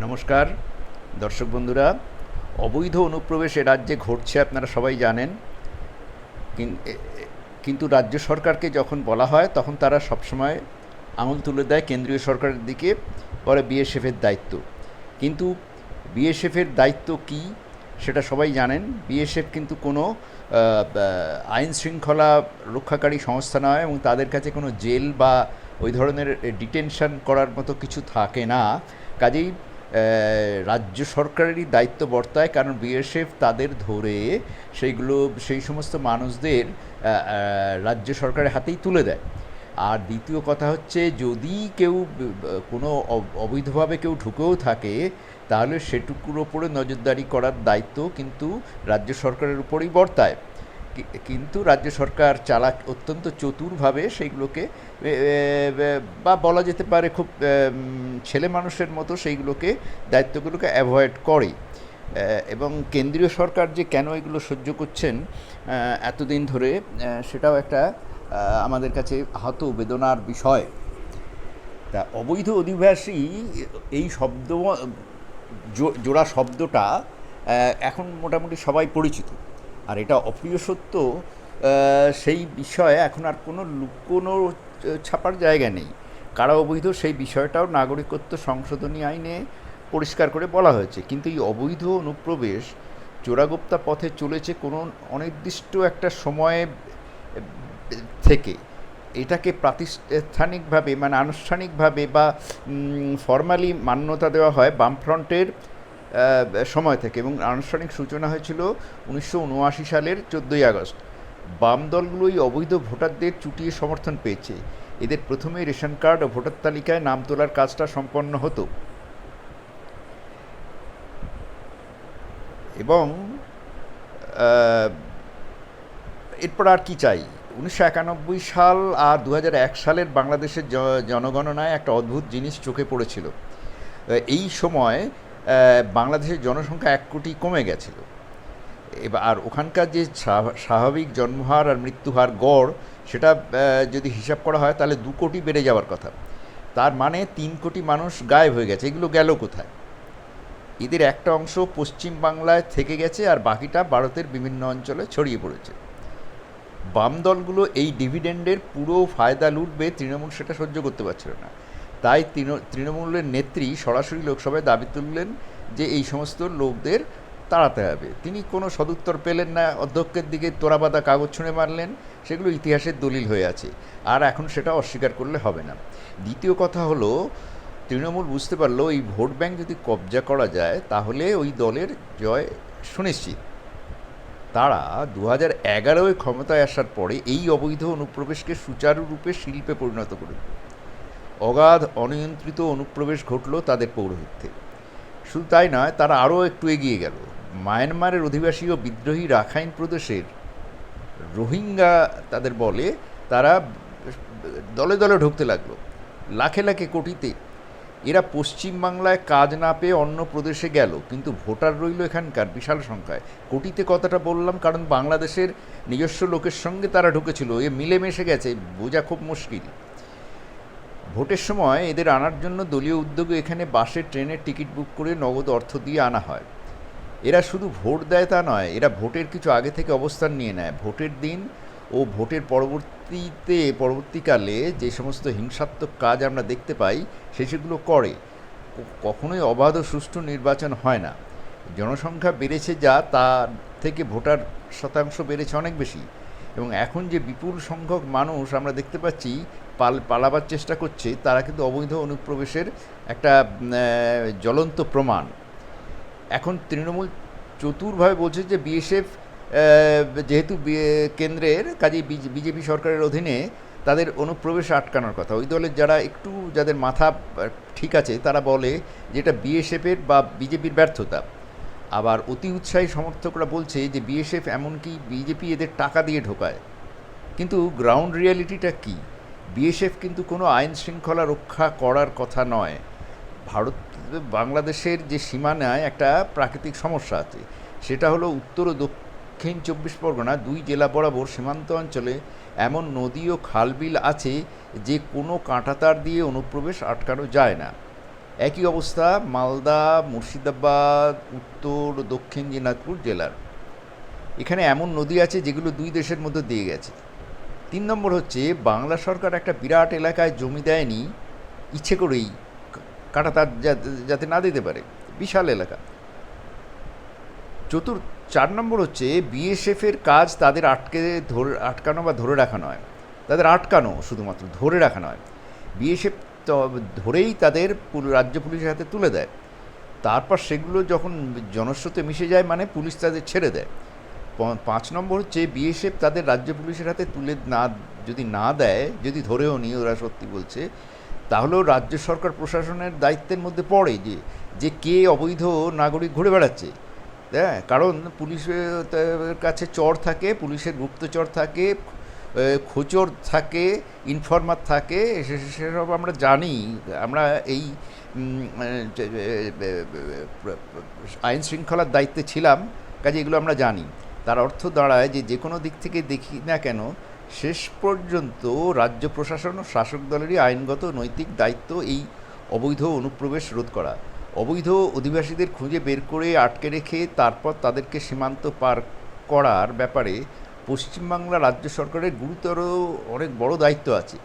নমস্কার দর্শক বন্ধুরা। অবৈধ অনুপ্রবেশ এ রাজ্যে ঘটছে আপনারা সবাই জানেন। কিন্তু রাজ্য সরকারকে যখন বলা হয় তখন তারা সবসময় আঙুল তুলে দেয় কেন্দ্রীয় সরকারের দিকে, বলে বিএসএফের দায়িত্ব। কিন্তু বিএসএফের দায়িত্ব কি সেটা সবাই জানেন। বিএসএফ কিন্তু কোনো আইন শৃঙ্খলা রক্ষাকারী সংস্থা নয়, এবং তাদের কাছে কোনো জেল বা ওই ধরনের ডিটেনশন করার মতো কিছু থাকে না। কাজেই রাজ্য সরকারেরই দায়িত্ব বর্তায়, কারণ বিএসএফ তাদের ধরে সেই সমস্ত মানুষদের রাজ্য সরকারের হাতেই তুলে দেয়। আর দ্বিতীয় কথা হচ্ছে, যদি কেউ কোনো অবৈধভাবে কেউ ঢুকেও থাকে, তাহলে সেটুকুর ওপরে নজরদারি করার দায়িত্ব কিন্তু রাজ্য সরকারের উপরেই বর্তায়। কিন্তু রাজ্য সরকার অত্যন্ত চতুরভাবে সেইগুলোকে, বা বলা যেতে পারে খুব ছেলে মানুষের মতো সেইগুলোকে, দায়িত্বগুলোকে অ্যাভয়েড করে। এবং কেন্দ্রীয় সরকার যে কেন এগুলো সহ্য করছেন এতদিন ধরে, সেটাও একটা আমাদের কাছে আহত বেদনার বিষয়। তা অবৈধ অধিবাসী এই জোড়া শব্দটা এখন মোটামুটি সবাই পরিচিত। আর এটা অপ্রিয় সত্য, সেই বিষয়ে এখন আর কোনো লুকোনো ছাপার জায়গা নেই। কারা অবৈধ সেই বিষয়টাও নাগরিকত্ব সংশোধনী আইনে পরিষ্কার করে বলা হয়েছে। কিন্তু এই অবৈধ অনুপ্রবেশ চোরাগোপ্তা পথে চলেছে কোনো অনির্দিষ্ট একটা সময়ে থেকে। এটাকে প্রাতিষ্ঠানিকভাবে, মানে আনুষ্ঠানিকভাবে বা ফর্মালি মান্যতা দেওয়া হয় বামফ্রন্টের সময় থেকে, এবং আনুষ্ঠানিক সূচনা হয়েছিল 1979 সালের 14ই আগস্ট। বাম দলগুলোই অবৈধ ভোটারদের চুটিয়ে সমর্থন পেয়েছে। এদের প্রথমে রেশন কার্ড ও ভোটার তালিকায় নাম তোলার কাজটা সম্পন্ন হতো, এবং এরপর আর কি চাই। 1991 সাল আর 2001 সালের বাংলাদেশের জনগণনায় একটা অদ্ভুত জিনিস চোখে পড়েছিল। এই সময় বাংলাদেশের জনসংখ্যা 1 কোটি কমে গেছিল। আর ওখানকার যে স্বাভাবিক জন্মহার আর মৃত্যুহার গড়, সেটা যদি হিসাব করা হয় তাহলে 2 কোটি বেড়ে যাওয়ার কথা। তার মানে 3 কোটি মানুষ গায়েব হয়ে গেছে। এগুলো গেল কোথায়? এদের একটা অংশ পশ্চিম বাংলায় থেকে গেছে, আর বাকিটা ভারতের বিভিন্ন অঞ্চলে ছড়িয়ে পড়েছে। বাম দলগুলো এই ডিভিডেন্ডের পুরো ফায়দা লুটবে, তৃণমূল সেটা সহ্য করতে পারছিল না। তাই তৃণমূলের নেত্রী সরাসরি লোকসভায় দাবি তুললেন যে এই সমস্ত লোকদের তাড়াতে হবে। তিনি কোনো সদুত্তর পেলেন না, অধ্যক্ষের দিকে তোরাবাদা কাগজ ছুঁড়ে মারলেন। সেগুলো ইতিহাসের দলিল হয়ে আছে, আর এখন সেটা অস্বীকার করলে হবে না। দ্বিতীয় কথা হলো, তৃণমূল বুঝতে পারলো এই ভোট ব্যাংক যদি কবজা করা যায় তাহলে ওই দলের জয় সুনিশ্চিত। তারা 2011-এ ক্ষমতায় আসার পরে এই অবৈধ অনুপ্রবেশকে সুচারুরূপে শিল্পে পরিণত করে দিল। অগাধ অনিয়ন্ত্রিত অনুপ্রবেশ ঘটল তাদের পৌরোহিত্যে। শুধু তাই নয়, তারা আরও একটু এগিয়ে গেল। মায়ানমারের অধিবাসী ও বিদ্রোহী রাখাইন প্রদেশের রোহিঙ্গা তাদের বলে, তারা দলে দলে ঢুকতে লাগলো, লাখে লাখে কোটিতে। এরা পশ্চিমবাংলায় কাজ না পেয়ে অন্য প্রদেশে গেল, কিন্তু ভোটার রইল এখানকার বিশাল সংখ্যায়। কোটিতে কথাটা বললাম কারণ বাংলাদেশের নিজস্ব লোকের সঙ্গে তারা ঢুকেছিল, এ মিলেমিশে গেছে, বোঝা খুব মুশকিল। ভোটের সময় এদের আনার জন্য দলীয় উদ্যোগে এখানে বাসে ট্রেনের টিকিট বুক করে নগদ অর্থ দিয়ে আনা হয়। এরা শুধু ভোট দেয় তা নয়, এরা ভোটের কিছু আগে থেকে অবস্থান নিয়ে নেয়। ভোটের দিন ও ভোটের পরবর্তীকালে যে সমস্ত হিংসাত্মক কাজ আমরা দেখতে পাই সেগুলো করে। কখনোই অবাধ ও সুষ্ঠু নির্বাচন হয় না। জনসংখ্যা বেড়েছে যা, তার থেকে ভোটার শতাংশ বেড়েছে অনেক বেশি, এবং এখন যে বিপুল সংখ্যক মানুষ আমরা দেখতে পাচ্ছি পালাবার চেষ্টা করছে, তারা কিন্তু অবৈধ অনুপ্রবেশের একটা জ্বলন্ত প্রমাণ। এখন তৃণমূল চতুরভাবে বলছে যে বিএসএফ যেহেতু কেন্দ্রের, কাজেই বিজেপি সরকারের অধীনে তাদের অনুপ্রবেশ আটকানোর কথা। ওই দলের যাদের মাথা ঠিক আছে তারা বলে যে এটা বিএসএফের বা বিজেপির ব্যর্থতা। আবার অতি উৎসাহী সমর্থকরা বলছে যে বিএসএফ, এমনকি বিজেপি এদের টাকা দিয়ে ঢোকায়। কিন্তু গ্রাউন্ড রিয়ালিটিটা কী? বিএসএফ কিন্তু কোনো আইন শৃঙ্খলা রক্ষা করার কথা নয়। বাংলাদেশের যে সীমানায় একটা প্রাকৃতিক সমস্যা আছে, সেটা হলো উত্তর ও দক্ষিণ 24 পরগনা 2 জেলা বরাবর সীমান্ত অঞ্চলে এমন নদী ও খালবিল আছে যে কোনো কাঁটাতার দিয়ে অনুপ্রবেশ আটকানো যায় না। একই অবস্থা মালদা, মুর্শিদাবাদ, উত্তর ও দক্ষিণ দিনাজপুর জেলার। এখানে এমন নদী আছে যেগুলো দুই দেশের মধ্যে দিয়ে গেছে। 3 নম্বর হচ্ছে বাংলা সরকার একটা বিরাট এলাকায় জমি দেয়নি ইচ্ছে করেই, কাটা তার যাতে না দিতে পারে, বিশাল এলাকা। 4 নম্বর হচ্ছে বিএসএফের কাজ তাদের আটকানো বা ধরে রাখা নয়, তাদের আটকানো শুধুমাত্র, ধরে রাখা নয়। বিএসএফ ধরেই তাদের রাজ্য পুলিশের হাতে তুলে দেয়, তারপর সেগুলো যখন জনস্রোতে মিশে যায় মানে পুলিশ তাদের ছেড়ে দেয়। 5 নম্বর হচ্ছে বিএসএফ তাদের রাজ্য পুলিশের হাতে যদি না দেয়, যদি ধরেও নি ওরা সত্যি বলছে, তাহলেও রাজ্য সরকার প্রশাসনের দায়িত্বের মধ্যে পড়ে যে কে অবৈধ নাগরিক ঘুরে বেড়াচ্ছে। হ্যাঁ, কারণ পুলিশের কাছে চর থাকে, পুলিশের গুপ্তচর থাকে, খোঁচর থাকে, ইনফরমার থাকে, সেসব আমরা জানি। আমরা এই আইন শৃঙ্খলার দায়িত্বে ছিলাম, কাজে এগুলো আমরা জানি। তার অর্থ দাঁড়ায় যে কোনো দিক থেকে দেখি না কেন, শেষ পর্যন্ত রাজ্য প্রশাসন ও শাসক দলেরই আইনগত নৈতিক দায়িত্ব এই অবৈধ অনুপ্রবেশ রোধ করা। অবৈধ অধিবাসীদের খুঁজে বের করে আটকে রেখে তারপর তাদেরকে সীমান্ত পার করার ব্যাপারে পশ্চিমবাংলা রাজ্য সরকারের গুরুতর অনেক বড় দায়িত্ব আছে।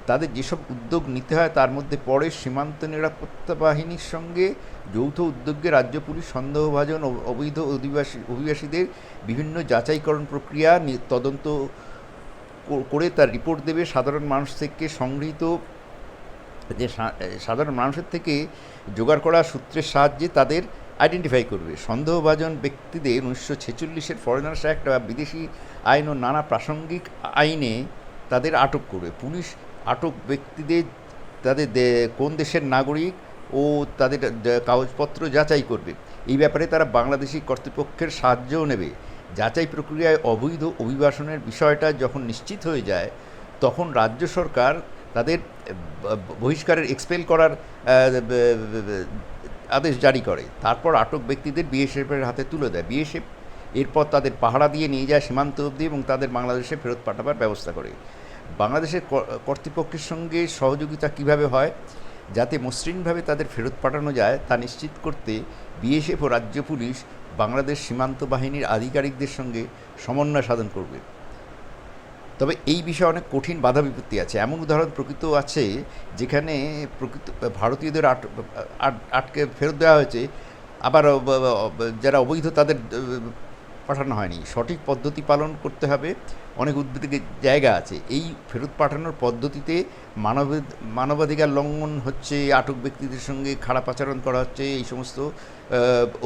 তাদের যেসব উদ্যোগ নিতে হয় তার মধ্যে পড়ে সীমান্ত নিরাপত্তা বাহিনীর সঙ্গে যৌথ উদ্যোগে রাজ্য পুলিশ সন্দেহভাজন অবৈধ অভিবাসীদের বিভিন্ন যাচাইকরণ প্রক্রিয়া তদন্ত করে তার রিপোর্ট দেবে, সাধারণ মানুষ থেকে সংগৃহীত সাধারণ মানুষের থেকে জোগাড় করা সূত্রের সাহায্যে তাদের আইডেন্টিফাই করবে। সন্দেহভাজন ব্যক্তিদের 1946-এর ফরেনার্স অ্যাক্ট বা বিদেশি আইন ও নানা প্রাসঙ্গিক আইনে তাদের আটক করবে। পুলিশ আটক ব্যক্তিদের তাদের কোন দেশের নাগরিক ও তাদের কাগজপত্র যাচাই করবে। এই ব্যাপারে তারা বাংলাদেশি কর্তৃপক্ষের সাহায্যও নেবে। যাচাই প্রক্রিয়ায় অবৈধ অভিবাসনের বিষয়টা যখন নিশ্চিত হয়ে যায়, তখন রাজ্য সরকার তাদের বহিষ্কারের এক্সপেল করার আদেশ জারি করে। তারপর আটক ব্যক্তিদের বিএসএফের হাতে তুলে দেয়। বিএসএফ এরপর তাদের পাহারা দিয়ে নিয়ে যায় সীমান্ত অবধি এবং তাদের বাংলাদেশে ফেরত পাঠাবার ব্যবস্থা করে। বাংলাদেশের কর্তৃপক্ষের সঙ্গে সহযোগিতা কিভাবে হয় যাতে মসৃণভাবে তাদের ফেরত পাঠানো যায় তা নিশ্চিত করতে বিএসএফ ও রাজ্য পুলিশ বাংলাদেশ সীমান্ত বাহিনীর আধিকারিকদের সঙ্গে সমন্বয় সাধন করবে। তবে এই বিষয়ে অনেক কঠিন বাধা বিপত্তি আছে। এমন উদাহরণ প্রকৃত আছে যেখানে ভারতীয়দের আটকে ফেরত দেওয়া হয়েছে, আবার যারা অবৈধ তাদের পাঠানো হয়নি। সঠিক পদ্ধতি পালন করতে হবে। অনেক উদ্বেগের জায়গা আছে। এই ফেরত পাঠানোর পদ্ধতিতে মানবাধিকার লঙ্ঘন হচ্ছে, আটক ব্যক্তিদের সঙ্গে খারাপ আচরণ করা হচ্ছে, এই সমস্ত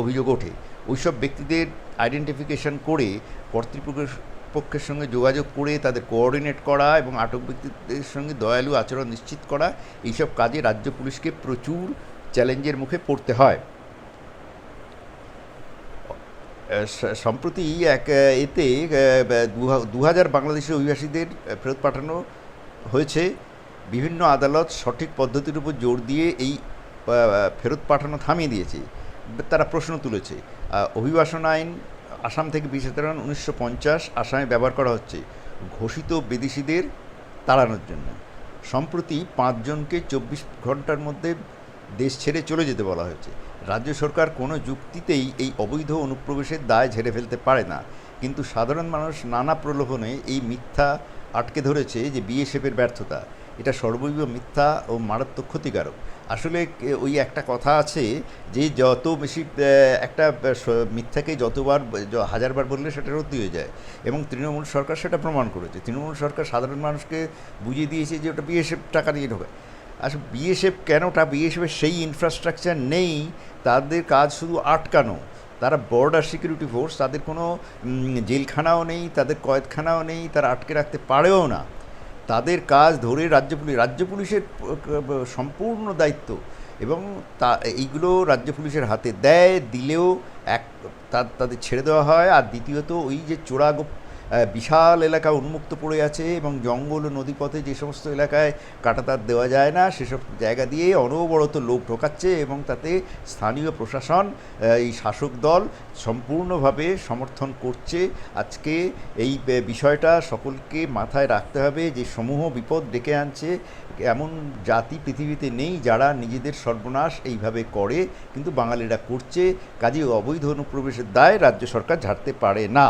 অভিযোগ ওঠে। ওইসব ব্যক্তিদের আইডেন্টিফিকেশন করে কর্তৃপক্ষের সঙ্গে যোগাযোগ করে তাদের কোঅর্ডিনেট করা এবং আটক ব্যক্তিদের সঙ্গে দয়ালু আচরণ নিশ্চিত করা, এইসব কাজে রাজ্য পুলিশকে প্রচুর চ্যালেঞ্জের মুখে পড়তে হয়। সম্প্রতি এতে 2000 বাংলাদেশি অভিবাসীদের ফেরত পাঠানো হয়েছে। বিভিন্ন আদালত সঠিক পদ্ধতির উপর জোর দিয়ে এই ফেরত পাঠানো থামিয়ে দিয়েছে। তারা প্রশ্ন তুলেছে, অভিবাসন আইন আসাম থেকে 20 আসামে ব্যবহার করা হচ্ছে ঘোষিত বিদেশিদের তাড়ানোর জন্য। সম্প্রতি 5 জনকে 24 ঘন্টার মধ্যে দেশ ছেড়ে চলে যেতে বলা হয়েছে। রাজ্য সরকার কোনো যুক্তিতেই এই অবৈধ অনুপ্রবেশের দায় ঝেড়ে ফেলতে পারে না, কিন্তু সাধারণ মানুষ নানা প্রলোভনে এই মিথ্যা আটকে ধরেছে যে বিএসএফের ব্যর্থতা। এটা সর্বৈব মিথ্যা ও মারাত্মক ক্ষতিকারক। আসলে ওই একটা কথা আছে যে যত বেশি একটা মিথ্যাকে যতবার 1000বার বললে সেটা রদ্দ হয়ে যায়, এবং তৃণমূল সরকার সেটা প্রমাণ করেছে। তৃণমূল সরকার সাধারণ মানুষকে বুঝিয়ে দিয়েছে যে ওটা বিএসএফ টাকা দিয়ে ঢোকায়। আসলে বিএসএফ কেনটা, বিএসএফের সেই ইনফ্রাস্ট্রাকচার নেই, তাদের কাজ শুধু আটকানো। তারা বর্ডার সিকিউরিটি ফোর্স, তাদের কোনো জেলখানাও নেই, তাদের কয়েদখানাও নেই, তারা আটকে রাখতে পারেও না। তাদের কাজ ধরে রাজ্য পুলিশের সম্পূর্ণ দায়িত্ব, এবং এইগুলো রাজ্য পুলিশের হাতে দিলেও তাদের ছেড়ে দেওয়া হয়। আর দ্বিতীয়ত ওই যে বিশাল এলাকা উন্মুক্ত পড়ে আছে এবং জঙ্গল ও নদীপথে যে সমস্ত এলাকায় কাঁটাতার দেওয়া যায় না সেসব জায়গা দিয়ে অনবরত লোক ঢোকাচ্ছে এবং তাতে স্থানীয় প্রশাসন এই শাসক দল সম্পূর্ণভাবে সমর্থন করছে। আজকে এই বিষয়টা সকলকে মাথায় রাখতে হবে যে সমূহ বিপদ ডেকে আনছে। এমন জাতি পৃথিবীতে নেই যারা নিজেদের সর্বনাশ এইভাবে করে, কিন্তু বাঙালিরা করছে। কাজেই অবৈধ অনুপ্রবেশের দায় রাজ্য সরকার ঝাড়তে পারে না।